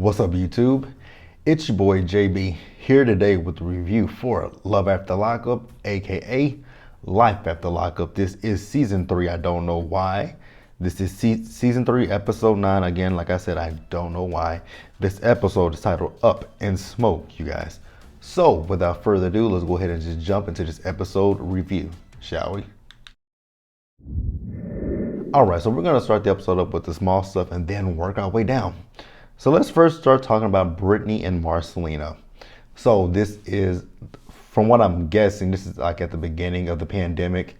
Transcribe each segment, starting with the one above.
What's up, YouTube? It's your boy JB here today with a review for Love After Lockup, aka Life After Lockup. This is season 3. I don't know why. This is season 3, episode 9. Again, like I said, I don't know why. This episode is titled Up in Smoke, you guys. So, without further ado, let's go ahead and just jump into this episode review, shall we? Alright, so we're going to start the episode up with the small stuff and then work our way down. So let's first start talking about Brittany and Marcelino. So this is, from what I'm guessing, this is like at the beginning of the pandemic.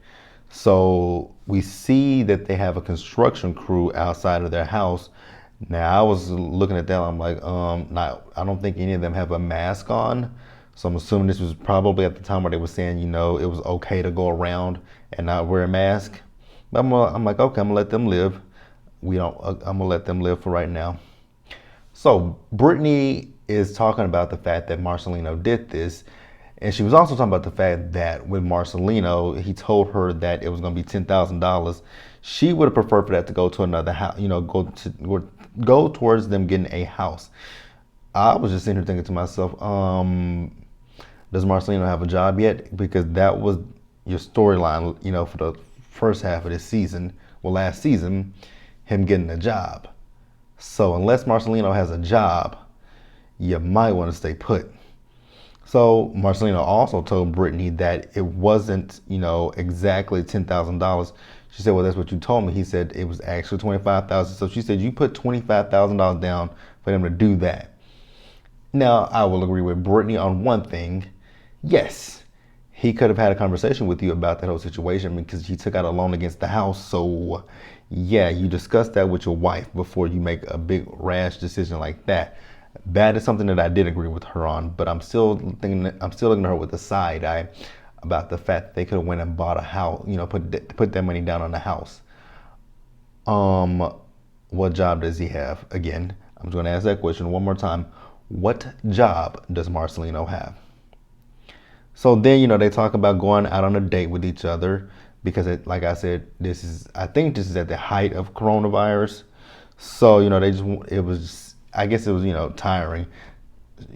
So we see that they have a construction crew outside of their house. Now I was looking at that, I'm like, I don't think any of them have a mask on. So I'm assuming this was probably at the time where they were saying, it was okay to go around and not wear a mask. But I'm like, okay, I'm gonna let them live. I'm gonna let them live for right now. So Brittany is talking about the fact that Marcelino did this, and she was also talking about the fact that with Marcelino, he told her that it was going to be $10,000. She would have preferred for that to go to another house, go towards them getting a house. I was just sitting here thinking to myself, does Marcelino have a job yet? Because that was your storyline, for the first half of this season, last season, him getting a job. So unless Marcelino has a job, you might want to stay put. So Marcelino also told Brittany that it wasn't, exactly $10,000. She said, well, that's what you told me. He said it was actually $25,000. So she said, you put $25,000 down for him to do that. Now, I will agree with Brittany on one thing. Yes, he could have had a conversation with you about that whole situation because he took out a loan against the house. So yeah, you discuss that with your wife before you make a big rash decision like that. That is something that I did agree with her on, but I'm still looking at her with a side eye about the fact that they could have went and bought a house, put that money down on the house. What job does he have? Again, I'm just going to ask that question one more time. What job does Marcelino have? So then, they talk about going out on a date with each other because, like I said, I think this is at the height of coronavirus. So, I guess it was, tiring,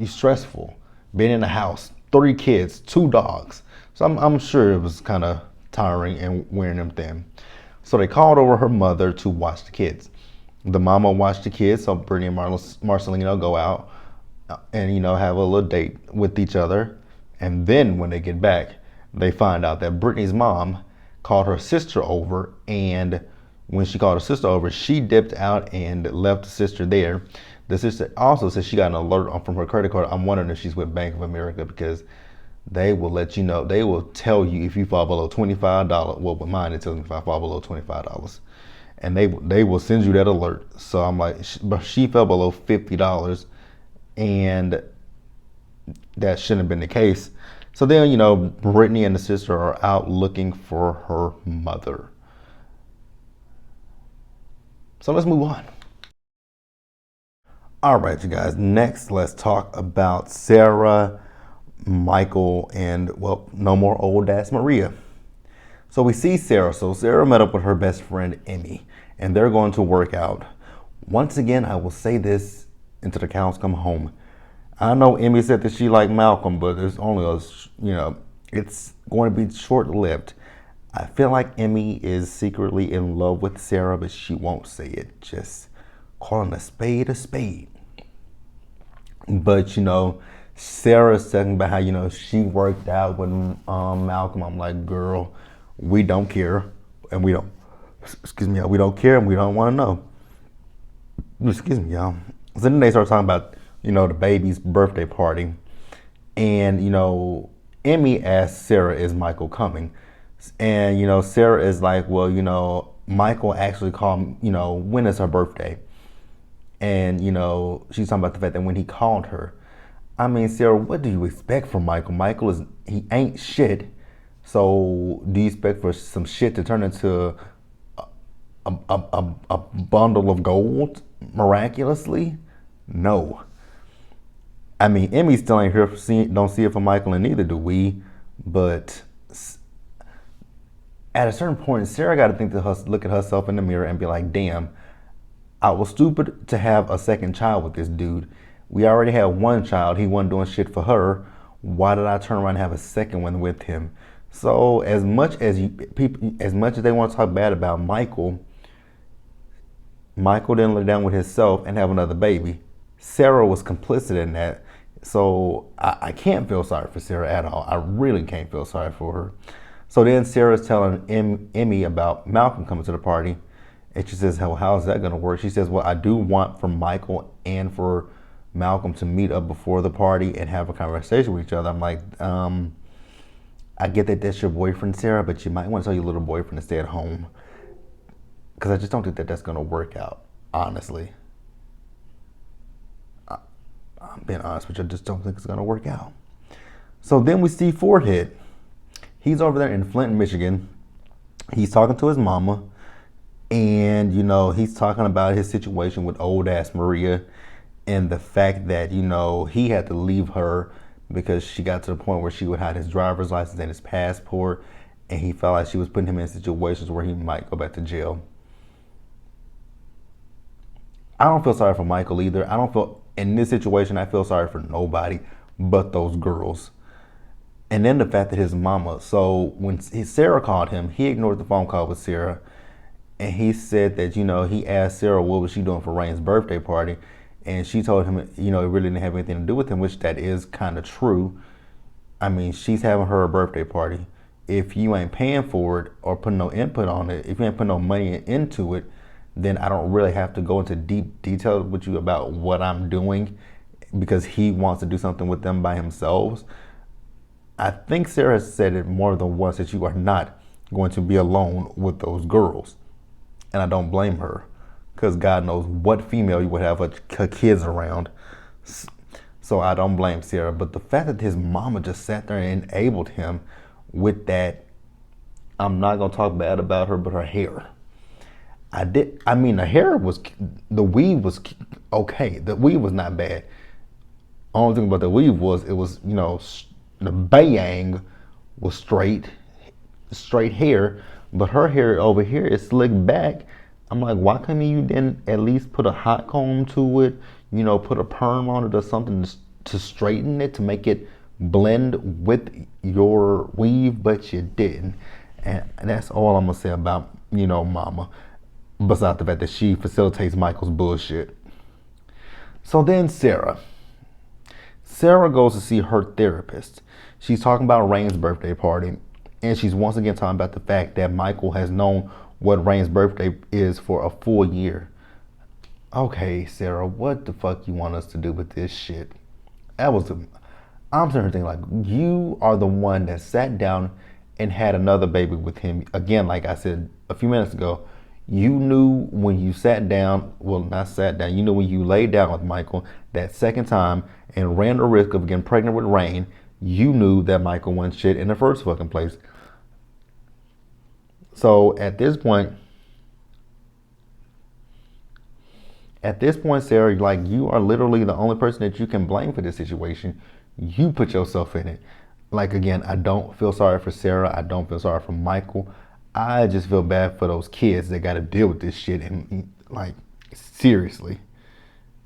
stressful, being in the house, 3 kids, 2 dogs. So I'm sure it was kind of tiring and wearing them thin. So they called over her mother to watch the kids. The mama watched the kids, so Brittany and Marcelino go out and, have a little date with each other. And then when they get back, they find out that Brittany's mom called her sister over, and when she called her sister over, she dipped out and left the sister there. The sister also said she got an alert from her credit card. I'm wondering if she's with Bank of America because they will let you know. They will tell you if you fall below $25. Well, with mine, it tells me if I fall below $25. And they will send you that alert. So I'm like, but she fell below $50, and that shouldn't have been the case. So then, Brittany and the sister are out looking for her mother. So let's move on. All right, you guys. Next, let's talk about Sarah, Michael, and, no more old ass Maria. So we see Sarah. So Sarah met up with her best friend, Emmy, and they're going to work out. Once again, I will say this until the cows come home. I know Emmy said that she liked Malcolm, but it's only it's going to be short-lived. I feel like Emmy is secretly in love with Sarah, but she won't say it. Just calling a spade a spade. But, Sarah's talking about how, she worked out with Malcolm. I'm like, girl, we don't care. And we don't care and we don't want to know. Excuse me, y'all. So then they start talking about, the baby's birthday party. And, Emmy asked Sarah, is Michael coming? And, Sarah is like, well, Michael actually called, when is her birthday? And, she's talking about the fact that when he called her. I mean, Sarah, what do you expect from Michael? Michael he ain't shit. So do you expect for some shit to turn into a bundle of gold miraculously? No. I mean, Emmy still ain't here. Don't see it for Michael, and neither do we. But at a certain point, Sarah got to look at herself in the mirror and be like, damn, I was stupid to have a second child with this dude. We already had one child. He wasn't doing shit for her. Why did I turn around and have a second one with him? So as much as they want to talk bad about Michael, Michael didn't let down with himself and have another baby. Sarah was complicit in that. So I can't feel sorry for Sarah at all. I really can't feel sorry for her. So then Sarah's telling Emmy about Malcolm coming to the party. And she says, how's that going to work? She says, well, I do want for Michael and for Malcolm to meet up before the party and have a conversation with each other. I'm like, I get that that's your boyfriend, Sarah, but you might want to tell your little boyfriend to stay at home. Because I just don't think that that's going to work out, honestly. I'm being honest with you, I just don't think it's going to work out. So then we see Forehead. He's over there in Flint, Michigan. He's talking to his mama. And, he's talking about his situation with old ass Maria and the fact that, he had to leave her because she got to the point where she would hide his driver's license and his passport. And he felt like she was putting him in situations where he might go back to jail. I don't feel sorry for Michael either. In this situation, I feel sorry for nobody but those girls. And then the fact that his mama, so when Sarah called him, he ignored the phone call with Sarah. And he said that, he asked Sarah what was she doing for Rain's birthday party. And she told him, it really didn't have anything to do with him, which that is kind of true. I mean, she's having her birthday party. If you ain't paying for it or putting no input on it, if you ain't putting no money into it, then I don't really have to go into deep detail with you about what I'm doing because he wants to do something with them by himself. I think Sarah said it more than once that you are not going to be alone with those girls. And I don't blame her because God knows what female you would have her kids around. So I don't blame Sarah. But the fact that his mama just sat there and enabled him with that, I'm not going to talk bad about her, but her hair. The weave was okay. The weave was not bad. Only thing about the weave was, the bayang was straight hair, but her hair over here is slicked back. I'm like, why couldn't you then at least put a hot comb to it, put a perm on it or something to straighten it, to make it blend with your weave, but you didn't. And that's all I'm gonna say about, mama. Besides the fact that she facilitates Michael's bullshit. So then Sarah goes to see her therapist. She's talking about Rain's birthday party. And she's once again talking about the fact that Michael has known what Rain's birthday is for a full year. Okay, Sarah, what the fuck you want us to do with this shit? I'm sitting here thinking, like, you are the one that sat down and had another baby with him. Again, like I said a few minutes ago, you knew when you you knew when you laid down with Michael that second time and ran the risk of getting pregnant with Rain, you knew that Michael wasn't shit in the first fucking place. So at this point, Sarah, like, you are literally the only person that you can blame for this situation. You put yourself in it. Like, again, I don't feel sorry for Sarah. I don't feel sorry for Michael. I just feel bad for those kids that got to deal with this shit. And, like, seriously,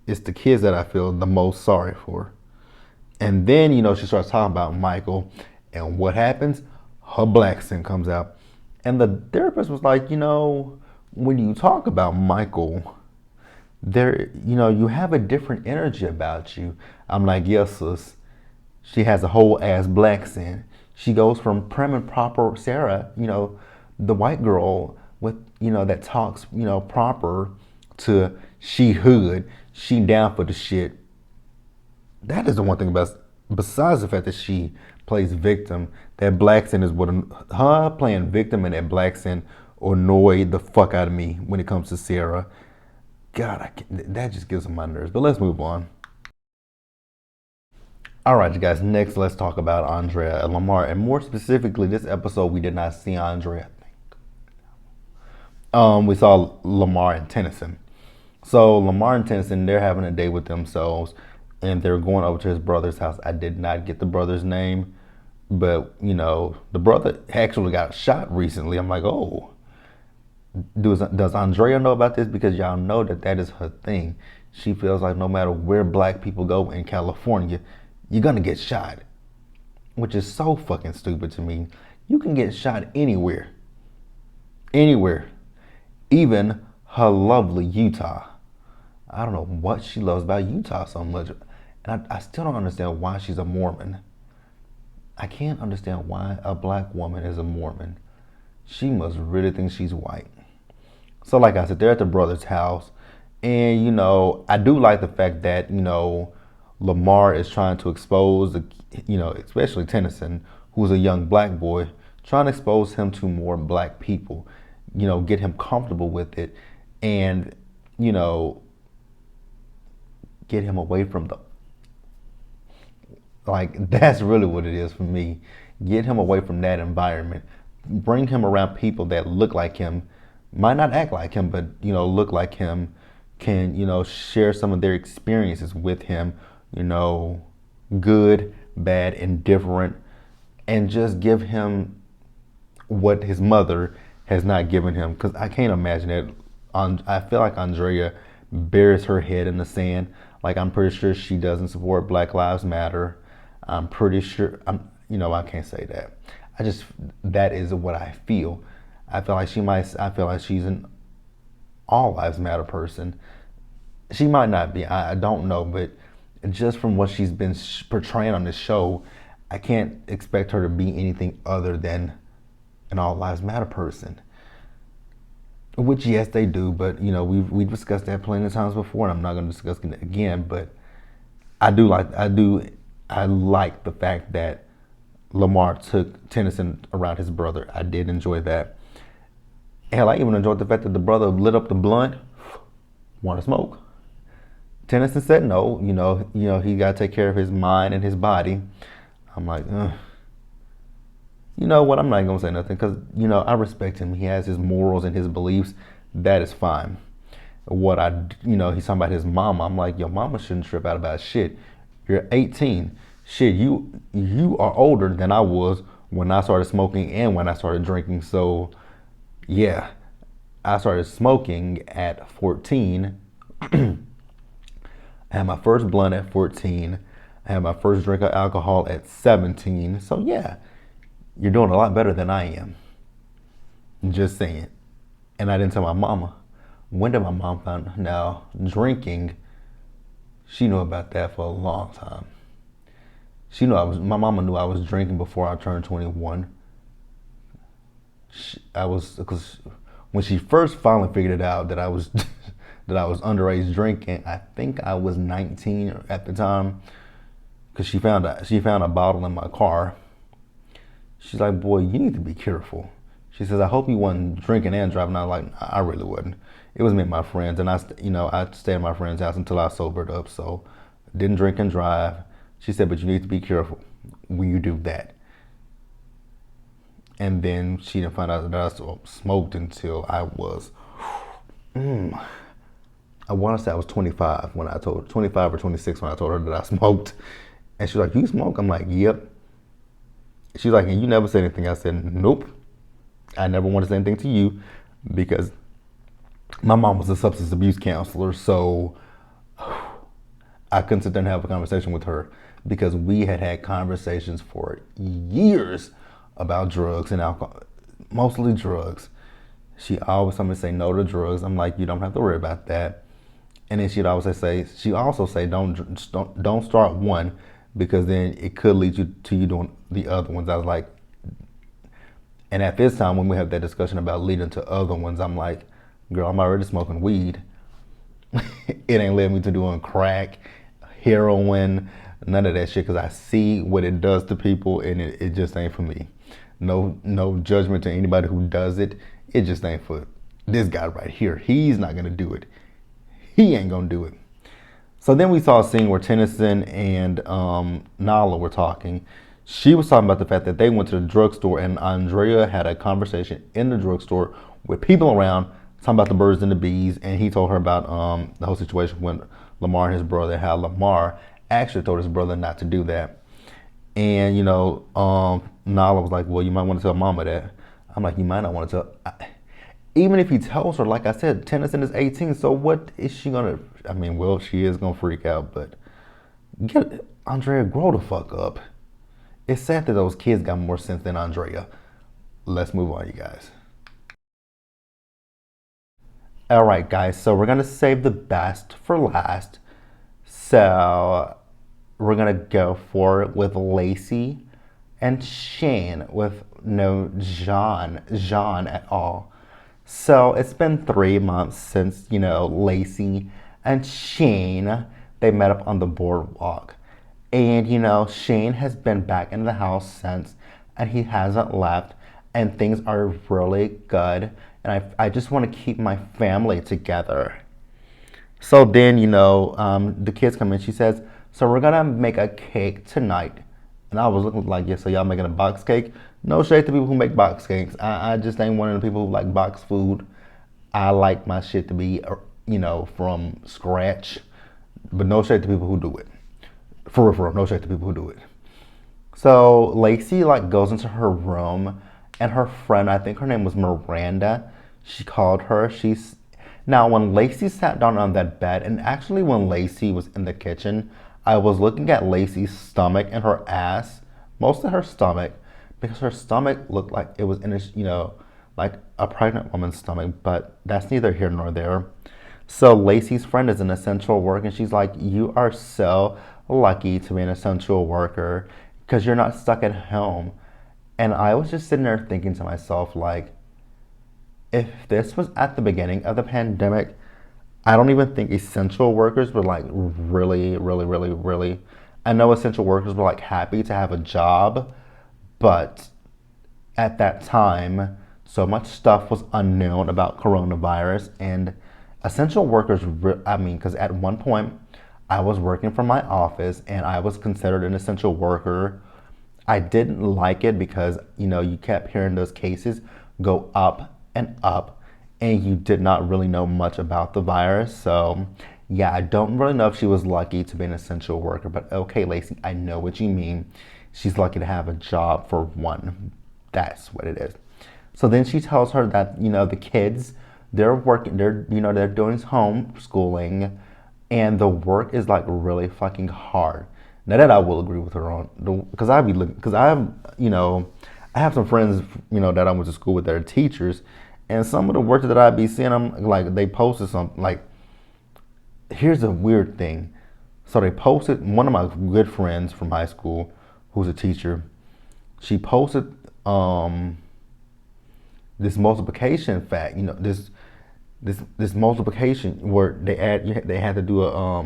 it's the kids that I feel the most sorry for. And then, she starts talking about Michael. And what happens? Her black sin comes out. And the therapist was like, when you talk about Michael, you have a different energy about you. I'm like, yes, sis. She has a whole ass black sin. She goes from prim and proper Sarah, the white girl with, that talks, proper, to she hood, she down for the shit. That is the one thing about, besides the fact that she plays victim, that black sin is what, her playing victim and that black sin annoyed the fuck out of me when it comes to Sarah. God, that just gives them my nerves. But let's move on. All right, you guys, next let's talk about Andrea Lamar. And more specifically, this episode, we did not see Andrea, I think. We saw Lamar and Tennyson. So Lamar and Tennyson, they're having a day with themselves, and they're going over to his brother's house. I did not get the brother's name, but, the brother actually got shot recently. I'm like, oh. Does Andrea know about this? Because y'all know that is her thing. She feels like no matter where black people go in California, you're gonna get shot, which is so fucking stupid to me. You can get shot anywhere, anywhere, even her lovely Utah. I don't know what she loves about Utah so much, and I still don't understand why she's a Mormon. I can't understand why a black woman is a Mormon. She must really think she's white. So, like I said, they're at the brother's house. And, I do like the fact that, Lamar is trying to expose, especially Tennyson, who's a young black boy, trying to expose him to more black people, get him comfortable with it and, get him away from the. Like, that's really what it is for me. Get him away from that environment. Bring him around people that look like him, might not act like him, but look like him, can share some of their experiences with him, good, bad, indifferent, and just give him what his mother has not given him. Because I can't imagine it. I feel like Andrea buries her head in the sand. Like, I'm pretty sure she doesn't support Black Lives Matter. I'm pretty sure I can't say that. That is what I feel. I feel like she's an all lives matter person. She might not be. I don't know, but just from what she's been portraying on this show, I can't expect her to be anything other than an all lives matter person. Which, yes, they do, but we've discussed that plenty of times before, and I'm not going to discuss it again. But I like the fact that Lamar took Tennyson around his brother. I did enjoy that. Hell, I even enjoyed the fact that the brother lit up the blunt, want to smoke. Tennyson said no. He got to take care of his mind and his body. I'm like, ugh. You know what? I'm not gonna say nothing because I respect him. He has his morals and his beliefs. That is fine. He's talking about his mama. I'm like, your mama shouldn't trip out about shit. You're 18. Shit, you are older than I was when I started smoking and when I started drinking. So, yeah, I started smoking at 14. I had my first blunt at 14. I had my first drink of alcohol at 17. So, yeah, you're doing a lot better than I am. Just saying. And I didn't tell my mama. When did my mom find out? Now, drinking, she knew about that for a long time. My mama knew I was drinking before I turned 21. Because when she first finally figured it out that I was that I was underage drinking, I think I was 19 at the time. Because she found a bottle in my car. She's like, boy, you need to be careful. She says, I hope you wasn't drinking and driving. I was like, I really wasn't. It was me and my friends, and I stayed at my friend's house until I sobered up. So, didn't drink and drive. She said, but you need to be careful when you do that. And then she didn't find out that I smoked until I was, I want to say I was 25 when I told her, 25 or 26 when I told her that I smoked. And she's like, you smoke? I'm like, yep. She's like, and you never said anything. I said, nope. I never want to say anything to you because my mom was a substance abuse counselor, so I couldn't sit there and have a conversation with her because we had conversations for years about drugs and alcohol, mostly drugs. She always told me to say no to drugs. I'm like, you don't have to worry about that. And then she'd also say, don't start one because then it could lead you to you doing the other ones. I was like, and at this time when we have that discussion about leading to other ones, I'm like, girl, I'm already smoking weed. It ain't led me to doing crack, heroin, none of that shit because I see what it does to people and it just ain't for me. No judgment to anybody who does it. It just ain't for this guy right here. He's not gonna do it. He ain't gonna do it. So then we saw a scene where Tennyson and Nala were talking. She was talking about the fact that they went to the drugstore and Andrea had a conversation in the drugstore with people around talking about the birds and the bees, and he told her about the whole situation with Lamar and his brother, how Lamar actually told his brother not to do that. And Nala was like, well, you might want to tell mama that. I'm like, you might not want to tell. even if he tells her, like I said, Tennyson is 18, so what is she gonna, I mean, well, she is gonna freak out, but get Andrea, grow the fuck up. It's sad that those kids got more sense than Andrea. Let's move on, you guys. All right, guys, so we're gonna save the best for last. So we're gonna go for it with Lacey and Shane with no Jean at all. So it's been 3 months since, Lacey and Shane, they met up on the boardwalk. And, Shane has been back in the house since, and he hasn't left, and things are really good. And I just want to keep my family together. So then, the kids come in. She says, so we're gonna make a cake tonight. And I was looking like, yeah, so y'all making a box cake? No shade to people who make box cakes. I just ain't one of the people who like box food. I like my shit to be, from scratch. But no shade to people who do it. For real, no shade to people who do it. So Lacey like goes into her room, and her friend, I think her name was Miranda, she called her. She's now when Lacey sat down on that bed, and actually when Lacey was in the kitchen, I was looking at Lacey's stomach and her ass, most of her stomach, because her stomach looked like it was in a, like a pregnant woman's stomach, but that's neither here nor there. So Lacey's friend is an essential worker, and she's like, you are so lucky to be an essential worker because you're not stuck at home. And I was just sitting there thinking to myself, like, if this was at the beginning of the pandemic, I don't even think essential workers were like really, really, really, really. I know essential workers were like happy to have a job, but at that time, so much stuff was unknown about coronavirus, and essential workers, I mean, because at one point I was working from my office and I was considered an essential worker. I didn't like it because, you kept hearing those cases go up and up, and you did not really know much about the virus. So, yeah, I don't really know if she was lucky to be an essential worker, but okay, Lacey, I know what you mean. She's lucky to have a job for one. That's what it is. So then she tells her that, the kids, they're working, they're doing homeschooling, and the work is like really fucking hard. Now that I will agree with her on, because I be looking, because I have, I have some friends, that I went to school with that are teachers, and some of the work that I be seeing, I'm like, they posted something like, here's a weird thing. So they posted, one of my good friends from high school, who's a teacher, she posted this multiplication fact, this multiplication where they had to do a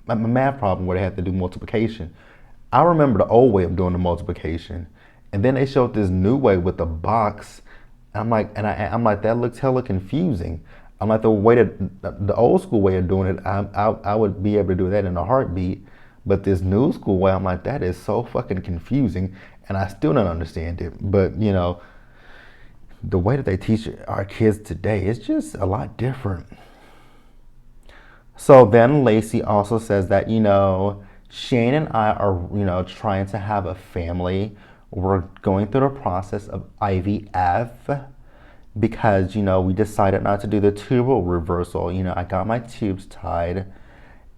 math problem where they had to do multiplication. I remember the old way of doing the multiplication, and then they showed this new way with the box. I'm like, I'm like, that looks hella confusing. I'm like, the old school way of doing it, I would be able to do that in a heartbeat. But this new school way, I'm like, that is so fucking confusing, and I still don't understand it. But the way that they teach our kids today is just a lot different. So then Lacey also says that, Shane and I are, trying to have a family. We're going through the process of IVF because, we decided not to do the tubal reversal. I got my tubes tied.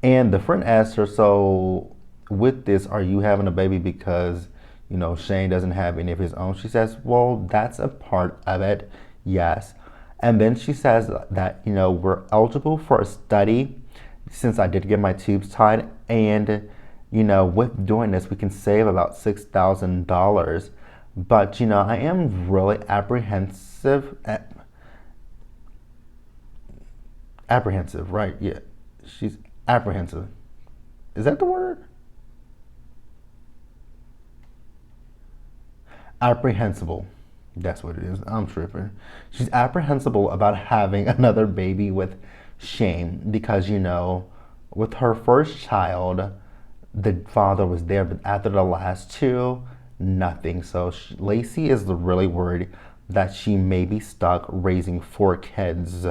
And the friend asked her, so with this, are you having a baby because, Shane doesn't have any of his own? She says, well, that's a part of it, yes. And then she says that, we're eligible for a study since I did get my tubes tied. And, with doing this, we can save about $6,000. But, I am really apprehensive. Apprehensive, right? Yeah. She's apprehensive. Is that the word? Apprehensible. That's what it is. I'm tripping. She's apprehensible about having another baby with Shane because, with her first child, the father was there, but after the last two, nothing. So Lacey is really worried that she may be stuck raising 4 kids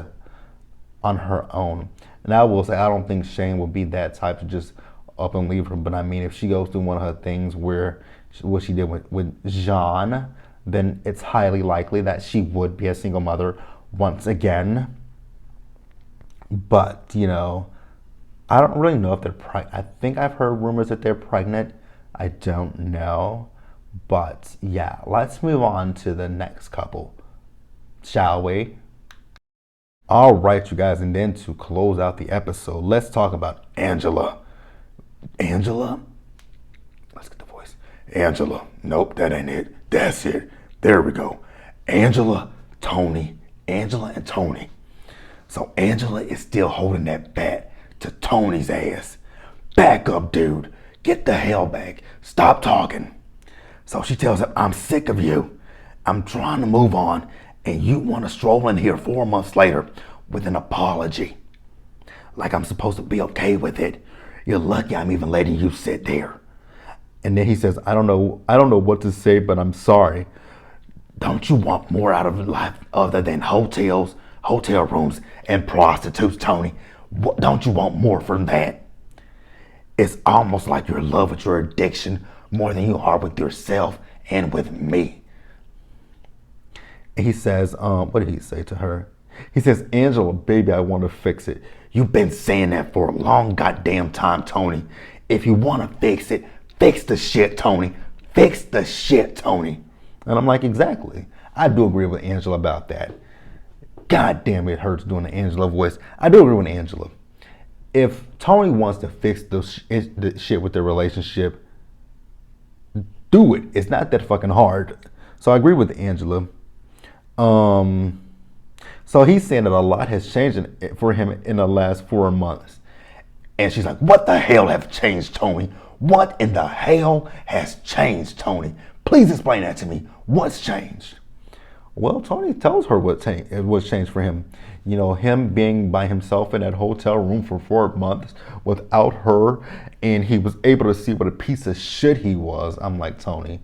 on her own. And I will say, I don't think Shane will be that type to just up and leave her. But I mean, if she goes through one of her things where what she did with Jean, then it's highly likely that she would be a single mother once again. But, I don't really know if they're pregnant. I think I've heard rumors that they're pregnant. I don't know. But yeah, let's move on to the next couple, shall we? All right, you guys, and then to close out the episode, let's talk about Angela. Angela? Let's get the voice. Angela. Nope, that ain't it. That's it. There we go. Angela, Tony. Angela and Tony. So Angela is still holding that bat to Tony's ass. Back up, dude. Get the hell back. Stop talking. So she tells him, I'm sick of you. I'm trying to move on, and you want to stroll in here 4 months later with an apology. Like I'm supposed to be okay with it. You're lucky I'm even letting you sit there. And then he says, I don't know what to say, but I'm sorry. Don't you want more out of life other than hotels, hotel rooms, and prostitutes, Tony? Don't you want more from that? It's almost like you're in love with your addiction more than you are with yourself and with me. He says, what did he say to her? He says, Angela, baby, I want to fix it. You've been saying that for a long goddamn time, Tony. If you want to fix it, fix the shit, Tony. Fix the shit, Tony. And I'm like, exactly. I do agree with Angela about that. God damn, it hurts doing the Angela voice. I do agree with Angela. If Tony wants to fix the shit with their relationship, do it. It's not that fucking hard. So I agree with Angela. So he's saying that a lot has changed for him in the last 4 months. And she's like, what the hell have changed, Tony? What in the hell has changed, Tony? Please explain that to me. What's changed? Well, Tony tells her what's changed for him. Him being by himself in that hotel room for 4 months without her, and he was able to see what a piece of shit he was. I'm like, Tony,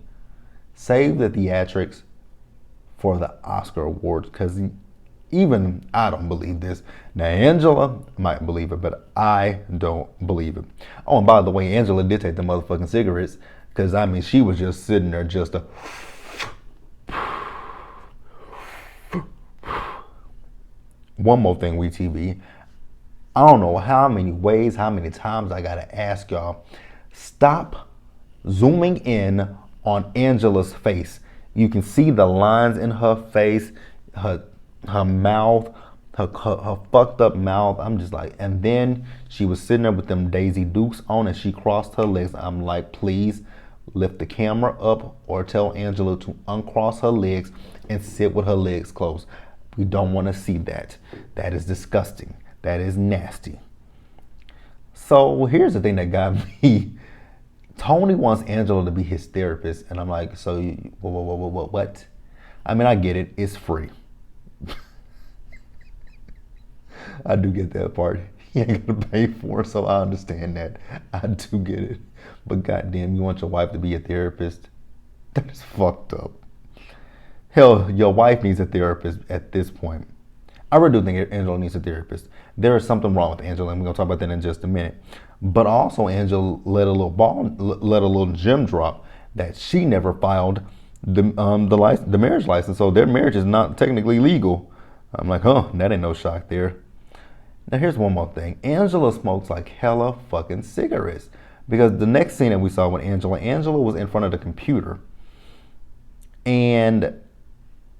save the theatrics for the Oscar awards, because even I don't believe this. Now, Angela might believe it, but I don't believe it. Oh, and by the way, Angela did take the motherfucking cigarettes, because, she was just sitting there just a... One more thing, WeTV. I don't know how many times I gotta ask y'all, stop zooming in on Angela's face. You can see the lines in her face, her mouth, her fucked up mouth. I'm just like, and then she was sitting there with them Daisy Dukes on, and she crossed her legs. I'm like, please lift the camera up or tell Angela to uncross her legs and sit with her legs closed. We don't want to see that. That is disgusting. That is nasty. So here's the thing that got me. Tony wants Angela to be his therapist, and I'm like, so what? I get it. It's free. I do get that part. He ain't gonna pay for it, so I understand that. I do get it. But goddamn, you want your wife to be a therapist? That is fucked up. Hell, your wife needs a therapist at this point. I really do think Angela needs a therapist. There is something wrong with Angela, and we're gonna talk about that in just a minute. But also, Angela let a little gem drop that she never filed the marriage license, so their marriage is not technically legal. I'm like, that ain't no shock there. Now here's one more thing. Angela smokes like hella fucking cigarettes, because the next scene that we saw with Angela was in front of the computer, and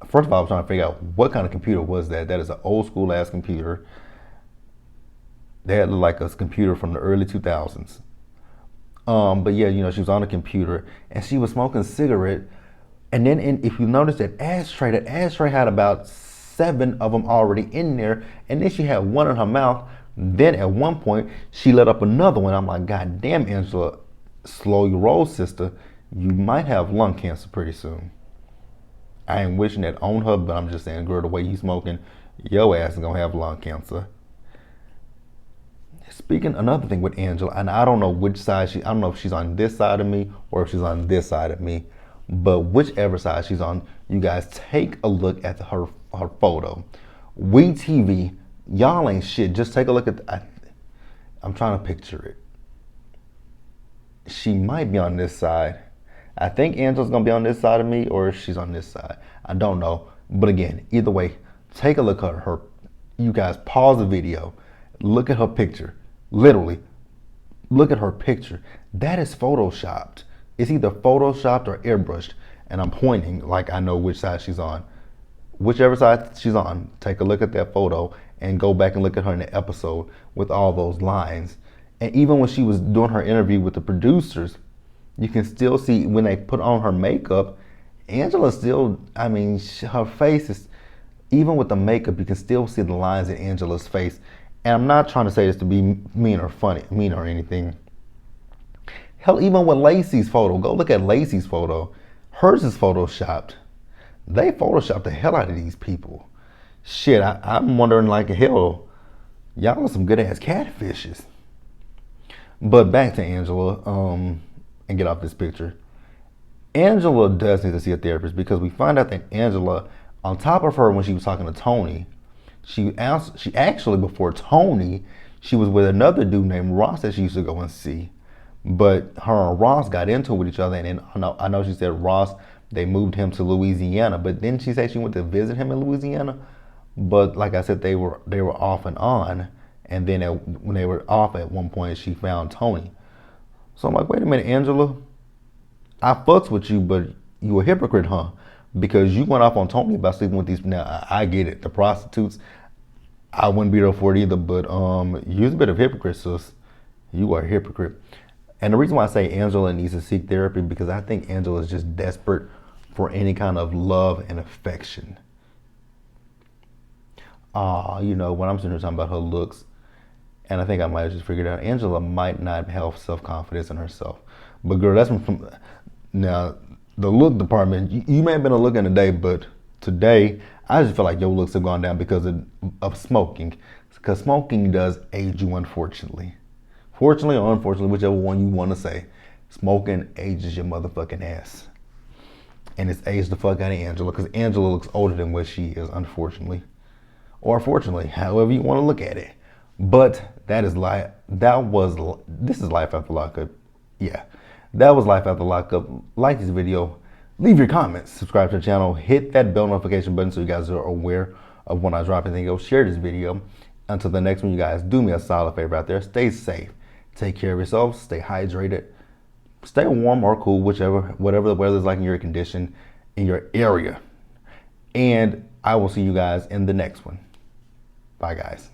first of all, I was trying to figure out what kind of computer was that. That is an old school ass computer. They had like a computer from the early 2000s. But yeah, she was on a computer and she was smoking a cigarette. And then if you notice that ashtray had about 7 of them already in there. And then she had one in her mouth. Then at one point, she let up another one. I'm like, God damn, Angela, slow your roll, sister. You might have lung cancer pretty soon. I ain't wishing that on her, but I'm just saying, girl, the way you smoking, your ass is gonna have lung cancer. Speaking another thing with Angela, and I don't know which side I don't know if she's on this side of me or if she's on this side of me, but whichever side she's on, you guys take a look at her photo. WeTV, y'all ain't shit. Just take a look at I'm trying to picture it. She might be on this side. I think Angela's gonna be on this side of me, or she's on this side. I don't know. But again, either way, take a look at her. You guys pause the video, look at her picture. Literally, look at her picture. That is photoshopped. It's either photoshopped or airbrushed. And I'm pointing like I know which side she's on. Whichever side she's on, take a look at that photo and go back and look at her in the episode with all those lines. And even when she was doing her interview with the producers, you can still see when they put on her makeup, Angela still, I mean, her face is, even with the makeup, you can still see the lines in Angela's face. And I'm not trying to say this to be mean or funny, mean or anything. Hell, even with Lacey's photo, go look at Lacey's photo. Hers is photoshopped. They photoshopped the hell out of these people. Shit, I'm wondering like, hell, y'all are some good ass catfishes. But back to Angela, and get off this picture. Angela does need to see a therapist because we find out that Angela, on top of her when she was talking to Tony, she actually, before Tony, she was with another dude named Ross that she used to go and see. But her and Ross got into it with each other, and then I know she said Ross, they moved him to Louisiana, but then she said she went to visit him in Louisiana. But like I said, they were off and on, and then when they were off at one point, she found Tony. So I'm like, wait a minute, Angela, I fucks with you, but you a hypocrite, huh? Because you went off on Tony about sleeping with these. Now I get it, the prostitutes, I wouldn't be there for it either, but you're a bit of a hypocrite, sis. You are a hypocrite. And the reason why I say Angela needs to seek therapy, because I think Angela is just desperate for any kind of love and affection. You know, when I'm sitting here talking about her looks, and I think I might have just figured out, Angela might not have self-confidence in herself. But girl, that's from now, the look department, you may have been a looking today, but today, I just feel like your looks have gone down because of smoking. Because smoking does age you, unfortunately. Fortunately or unfortunately, whichever one you want to say, smoking ages your motherfucking ass. And it's aged the fuck out of Angela, because Angela looks older than what she is, unfortunately. Or fortunately, however you want to look at it. But this is Life After Lockup. Yeah, that was Life After Lockup. Like this video, leave your comments, subscribe to the channel, hit that bell notification button so you guys are aware of when I drop anything else. Share this video. Until the next one, you guys, do me a solid favor out there. Stay safe. Take care of yourselves. Stay hydrated. Stay warm or cool, whatever the weather's like in your condition, in your area. And I will see you guys in the next one. Bye, guys.